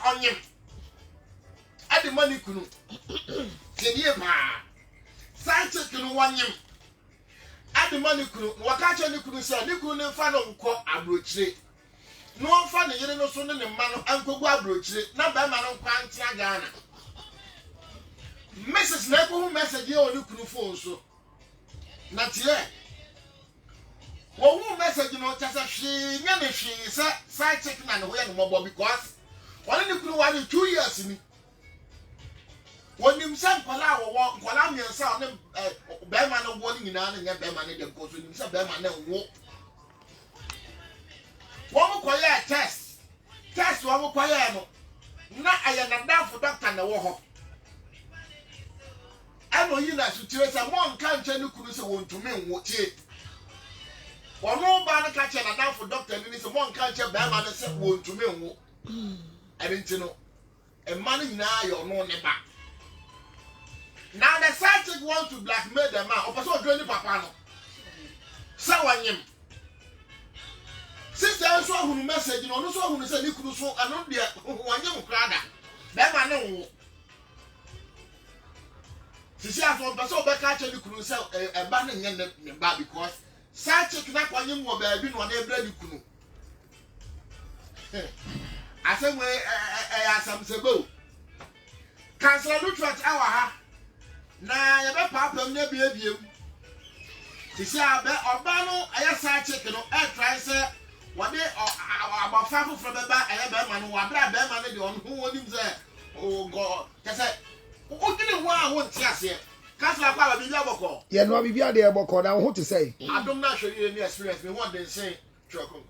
onyem ade money kunu kedie ma side chick no wanyem ade money kunu waka che ne kunu say ne kunu ne fa no nko abrochire no fa ne yere no so ne ma no ankogu abrochire na ba ma no kwa ntia Ghana Mrs. Neko message ye on kunu phone so na tie wo hu message no tasa hwe nya ne hwe say side chick na ne ho ye no mobo because one ne kunu wa 2 years ni wonim say nkwala wo nkwala miensa ne be ma no wo ni nyina ne nya be ma ne de ko so nim say be ma na wo wo ko ye test wo ko ye no na aya na dafo doctor na wo ho ano yi na sutire say mo nka nche ne kunu say wontumi nwo tie wono ba na ka che na dafo doctor ni say mo nka nche be ma ne say wontumi nwo abinti no e ma ne nyina yo no ne ba. Now the side chick want to blackmail the man. Or person doing the papa no. So wanyem. Since there is one who message, no so who say you could so and be wanyem krada. That man no. Sisi aso person be catch you could say e ba na nya ne ba because side chick na kwanyem wo ba bi no na ebra di kunu. Asem we asam sebo. Cancel Lutrach awa ha. Na ye be papa m na biebiem tisi abe oba no aya sa chick no e try say wode abafa foforo be ba aya be ma no wa bra be ma no de on hu onim say oh god say o gini ho a won ti ase kasla kwa ba bibia boko ye no bibia de boko na ho to say adom na hwe ni experience me won dey say chokon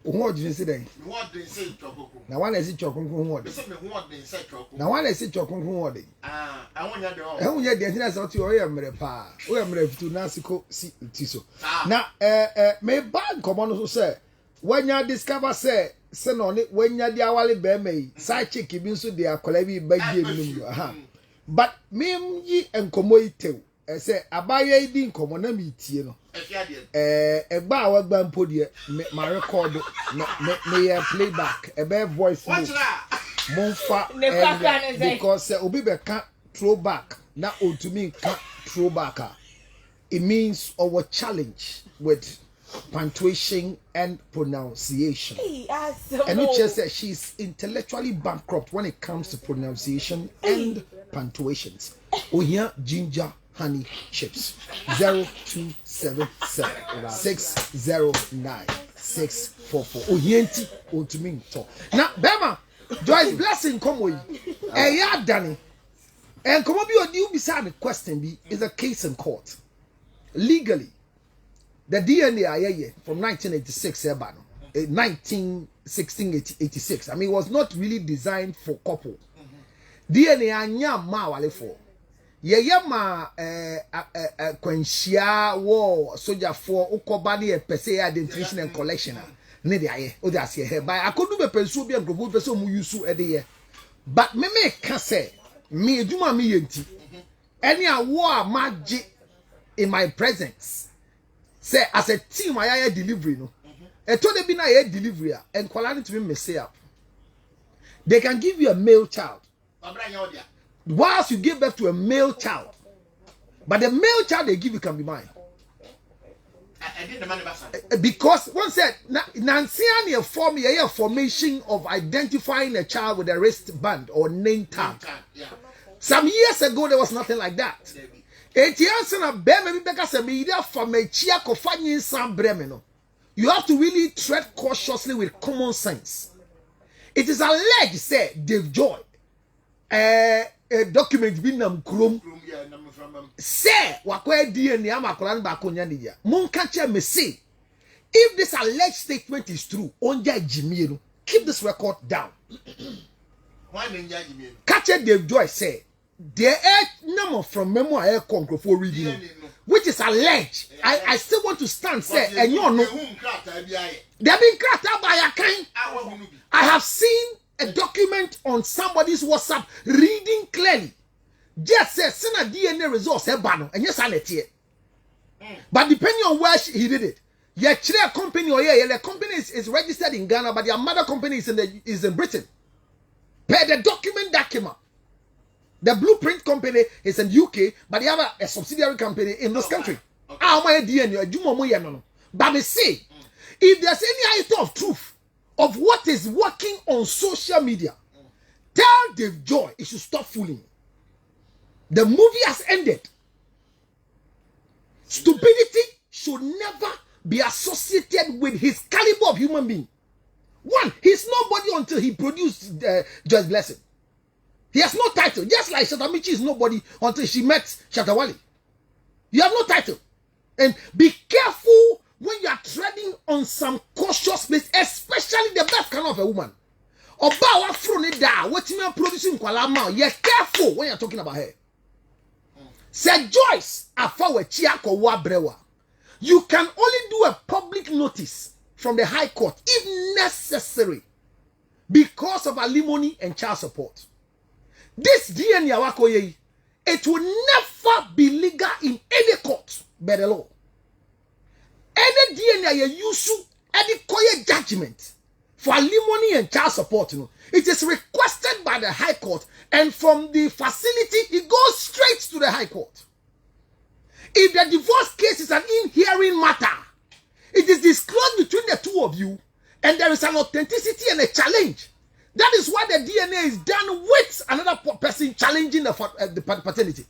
who did say then? What they say chokon. Na one is chokon who They say me what they say chokon. Na one is chokon who dey. Ah, I want ya dey. E hu ye dey na say o ye mre pa. O ye mre fitu na siko si tiso. Na me ban komo no so say when ya discover say no ne when ya di awale be mai side chick bi nso dey akola bi bagye minum aha. But me yi enkomo itew. Say abaye di nkomo na me tie no. Egba awagba mpodie ma record me playback ebe voice note monfa because obi be can throwback na otumi can throwback it means our challenge with punctuation and pronunciation and which says she's intellectually bankrupt when it comes to pronunciation and punctuations. Oh here ginger honey chips 0277 609 644 ohienti otumi to na bema Joyce Blessing come we ya dani and come bi odi ubisa the question be is a case in court legally the DNA ayeye from 1986 eba no 1986 I mean it was not really designed for couple DNA anya ma wale for ye ma kwanhia wo soldier for ukoba ne pese identification and collection ne de aye o de ase he by akodu be pensu bi engrobo pese mu yusu e de ye but me ka say me eduma me yenti any awo a magi in my presence say as a team I delivery no e to de bi na ye delivery and quality to me mess up they can give you a male child whilst you give birth to a male child, but the male child they give you can be mine. Because one said, Nancy a form a formation of identifying a child with a wristband or name tag. Some years ago there was nothing like that. 8 years and a bear maybe because a media from a chia kofani some bremeno. You have to really tread cautiously with common sense. It is alleged, say Dave Joy. A document bi nam krom say wakwa DNA amakola na ba konya ne ya monka che me say if this alleged statement is true onja jimie no keep this record down why nja jimie catch Dave Joy say there number from memo air for reading which is alleged. I still want to stand say and you know they been cracked by a kind. I have seen a document on somebody's WhatsApp reading clearly. Just says send a DNA results and yes I let it. But depending on where he did it, yeah, a company or yeah, the company is registered in Ghana, but their mother company is in Britain. Per the document that came up. The Blueprint company is in UK, but they have a subsidiary company in this country. But me say, if there's any item of truth of what is working on social media, tell Dave Joy he should stop fooling. The movie has ended. Stupidity should never be associated with his caliber of human being. One, he's nobody until he produced Joyce Blessings. He has no title. Just like Shatamichi is nobody until she met Shatawale. You have no title. And be careful when you are treading on some cautious place, especially the best kind of a woman. Oba from it down. What you are producing kwalama. You're careful when you're talking about her. Say Joyce afawe chiako wa brewa. You can only do a public notice from the High Court if necessary because of alimony and child support. This DNA wakoye, it will never be legal in any court by the law. Any DNA you use, any koye judgment for alimony and child support, it is requested by the High Court, and from the facility, it goes straight to the High Court. If the divorce case is an in-hearing matter, it is disclosed between the two of you, and there is an authenticity and a challenge. That is why the DNA is done with another person challenging the paternity.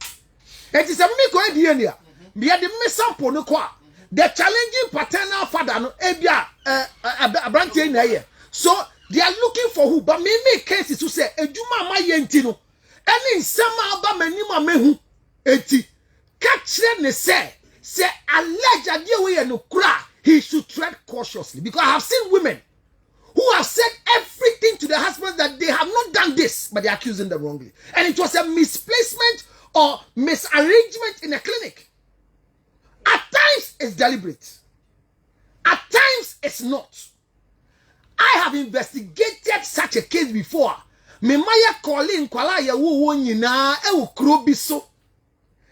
It is a miracle DNA. We are the sample no kwa. The challenging paternal father no ebia abrantie na here. So they are looking for who, but me cases to say ejuma ma yenti no. Any nsema aba manima mehu eti catch ne say alleged ade we no kura, he should tread cautiously, because I have seen women who have said everything to the husband that they have not done this, but they're accusing them wrongly. And it was a misplacement or misarrangement in a clinic. At times, it's deliberate. At times, it's not. I have investigated such a case before. Me maya calling kwala ya wo nyina e wo kro bi so.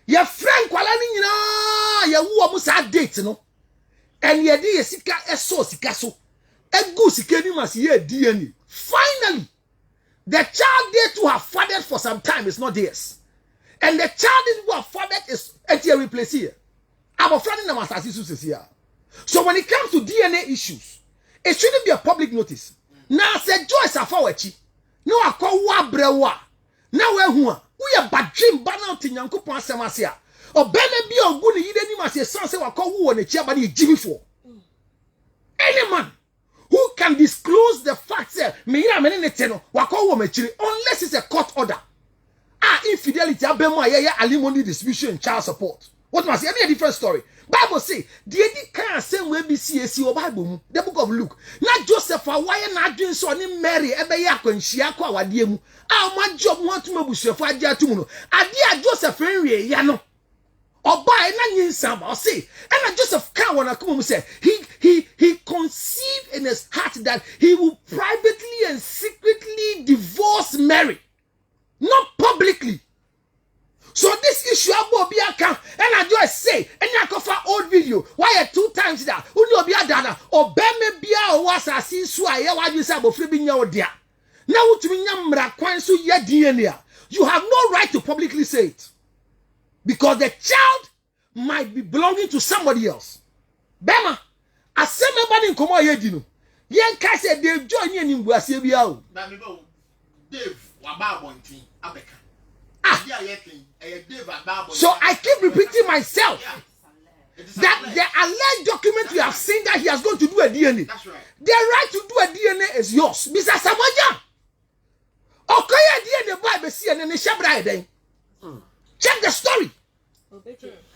Ya friend kwala ni nyina ya wo mu sa date no. And ye di sika eso sika so. DNA. Finally, the child there to have fathered for some time is not theirs. And the child who have fathered is a replace here. I'm a friend in here. So when it comes to DNA issues, it shouldn't be a public notice. Now say Joyce Afawachi. No I call wa brewa. Now we are bad dream banal to Yankupon Samasia. Or Bene be a good yideni masi sanse wa call who on a chair but Jimmy for. Any man who can disclose the facts unless it's a court order. Infidelity, alimony distribution and child support. What must be a different story? Bible say, the can't same way BCAC or Bible, the book of Luke. Not Joseph, why not doing so in Mary, Ebeyak and Shiako, Wadiemu. My job want to move with Fajatuno. Adia Joseph Henry, Yano. Or buy an some or say, and Joseph Kawana come say he conceived in his heart that he will privately and secretly divorce Mary, not publicly. So this issue about Biaka, and I just say, and I go for old video. Why 2 times that? Who know Biada or Beme Bia or was I see Swaya? Why you say about flipping your dear? Now to me, Yamra ye DNA. You have no right to publicly say it. Because the child might be belonging to somebody else. Bema, I said nobody in Komo Yedino. Yen Kai said Dave join you in Guasibiao. Dave, Wababonti, Abeka. So I keep repeating myself that the alleged document we have seen that he has gone to do a DNA. That's right. The right to do a DNA is yours. Mr. Samaja. Okay, DNA Bible see and then Shabra then. Check the story.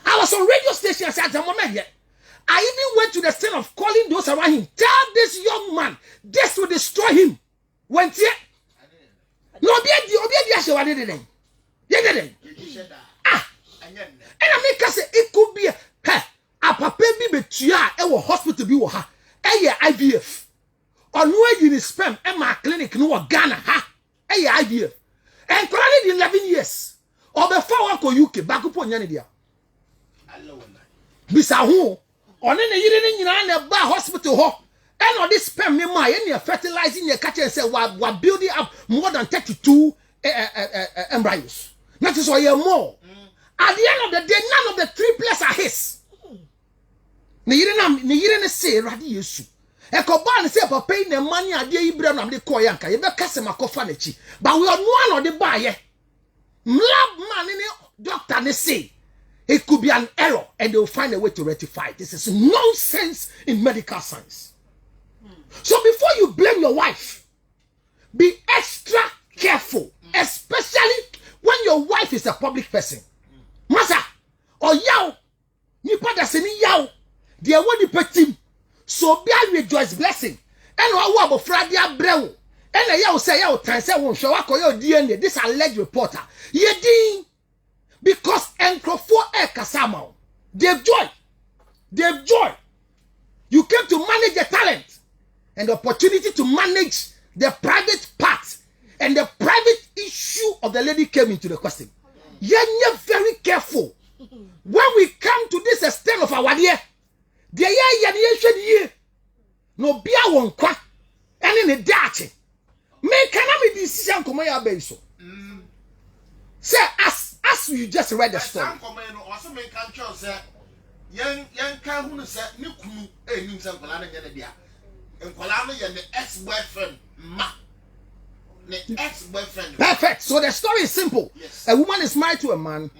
I was on radio stations at the moment yet. I even went to the extent of calling those around him. Tell this young man, this will destroy him. Went here. No, be a and I make us say it could be a papa baby hospital be ha IVF or no you spam and my clinic no Ghana ha IVF and currently 11 years or before UK back upon Yanidia. Bisa who on any year in a hospital ho And all this sperm me my any fertilizing your catch and say we're building up more than 32 embryos. That is why you're more. At the end of the day, none of the triplets are his. Ni yire say radi Yesu. E ko ba say papa in the money ade Ibrahim na de koy anka. Ye be kase makofa na chi. But we are no one of the buy ye. Lab man in doctor ne say it could be an error and they will find a way to rectify it. This is nonsense in medical science. So before you blame your wife, be extra careful, especially when your wife is a public person. Masa, or yaw, nipa da seni yaw, de ewo ni petim, so be with Joyce Blessing, and wa wo Friday abrewo, and yaw say yaw tan say won hwe wa koyo DNA, this alleged reporter, ye din, because enkrofo e kasama, Dave Joy, you came to manage the talent, and the opportunity to manage the private part, and the private issue of the lady came into the question. You're very careful. When we come to this extent of our year, the year, no beer won't quack, and in a dache. Make an army decision come my base. Say, as you just read the story. Also make control, sir. Young can who said, Nuku, a new Sankolana Genedia, and Kolana and the ex-boyfriend, Ma. Ex-boyfriend. Perfect. So the story is simple. Yes. A woman is married to a man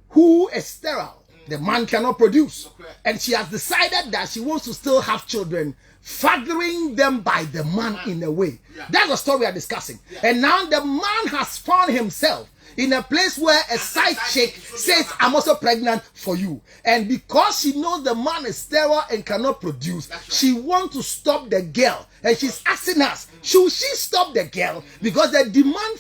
who is sterile. The man cannot produce. And she has decided that she wants to still have children, fathering them by the man in a way. Yeah. That's the story we are discussing. Yeah. And now the man has found himself in a place where a side chick says, I'm also pregnant for you. And because she knows the man is sterile and cannot produce, she wants to stop the girl. And she's asking us, should she stop the girl? Because the demand